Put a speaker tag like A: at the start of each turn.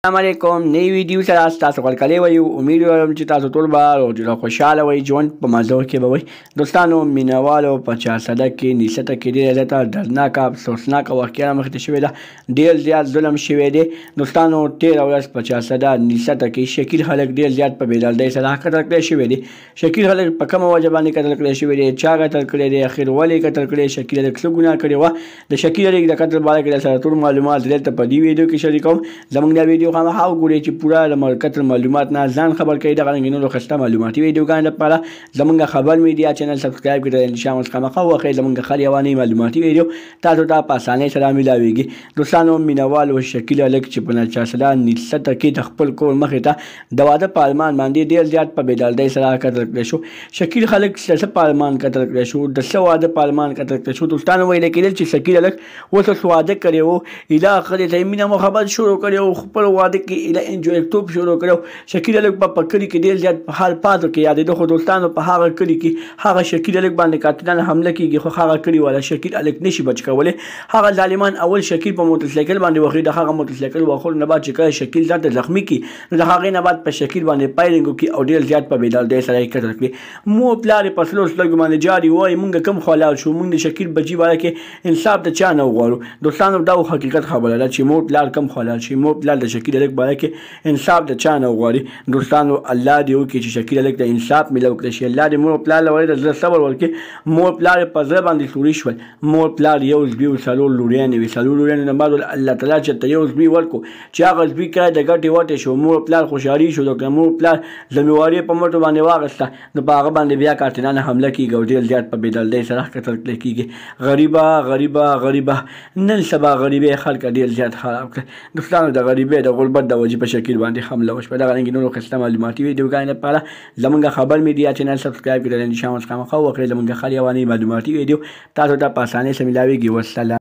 A: السلام علیکم نئی ویډیو سره تاسو غلکلی وایو امید لرم چې تاسو ټول به روزله خوشحاله وئ ژوند په مزو کې به وئ دوستانو مینهوالو په چارسده کې نیسته کې ډېره زیاته دردناکه افسوسناکه واقعه رامخته شوې ده ډېر زیات ظلم شوی دی دوستانو تېره ورځ په چارسده نیسته کې شکیل خلک ډېر زیات په بېدردۍ سره قتل کړی شوی دی شکیل خلک په کومه وجه باندې قتل کړی شوی دی چا قتل کړی دی اخر ولې قتل کړی شکیل خلک څه ګناه کړې وه د شکیل خلک د قتل باره کې سره ټول معلومات دلته په دې ویډیو کې شریکوم زموږ دا ویډیو خامخا وګورئ چې پوره د مرکز معلومات نه ځان خبر کړئ دغه رنګې نورو ښایسته معلوماتي ویډیوګانو لپاره زموږ خبر میډیا چینل سبسکرایب کړئ انشاءالله اوس خامخا ووخئ زموږ هر یوه نوې معلوماتي ویډیو تاسو ته په اسانۍ سره میلاویږي دوستانو مینهوالو شکیل هلک چې په چارسده نیسته کې د خپل کور مخې ته د واده په ارمان باندې ډېر زیات په بېدردۍ سره قتل کړی شو شکیل خلک څه په ارمان قتل کړی شو د څه واده په ارمان قتل کړی شو دوستانو ویل کېدل چې شکیل هلک اوس واده کړی و ایله ښځې ته یې مینه محبت شروع کړی و خپل واده کې ایله انجویتوب شروع کړی شکیل هلک په کلي کې ډېر زیات په حال پاتو کې یادېده خو دوستانو په هغه کلي کې هغه شکیل هلک باندې قاتلان حمله کېږي خو هغه کلي والا شکیل هلک نشي بچ کولی هغه ظالمان اول شکیل په موټرسایکل باندې وخوري د هغه موټرسایکل وخورو نه بعد چې کله شکیل ځان ته زخمي کړي نو د هغې نه بعد په شکیل باندې فایرنګ وکړي او ډېر زیات په بېدردۍ سره یې قتل کړي مور پلار یې په سلو سترګو باندې جاري وایي موږ کوم خوا لاړ شو موږ د شکیل بچي باره کې انصاف د چا نه وغواړو دوستانو دا حقیقت خبره ده چې مور پلار کوم خوا لاړ شي مور پلار د شکیل هلک باره کې انصاف د چا نه وغواړي دوستانو الله دې وکړي چې شکیل هلک ته انصاف میلاو کړی شي الله دې مور پلار له ولې د زړه صبر ورکړي مور پلار یې په زړه باندې سوري شول مور پلار یو زوی و څلور لوریانې وي څلور لوریانو نه بعد الله تعالی چې ته یو زوی ورکړو چې هغه زوی کله د ګټې وټې شو مور پلار خوشحالي شو د مور پلار ذمهواري په مټو باندې واخیسته نو په هغه باندې بیا قاتلان حمله کېږي او ډېر زیات په بېدردۍ سره قتل کړی کېږي غریبه نن سبا غریبۍ خلک ډېر زیات خراب کړي دوستانو د غریبۍ د غربت د وجې په شکیل باندې حمله وشوه دغه رنګې نورو ښایسته معلوماتي ویډیوګانو لپاره زموږ خبر میډیا چینل سبسکرایب کړئ انشاءالله اوس خامخا وکړئ زموږ هر یوه نوې معلوماتي ویډیو تاسو ته په اسانۍ سره میلاویږي والسلام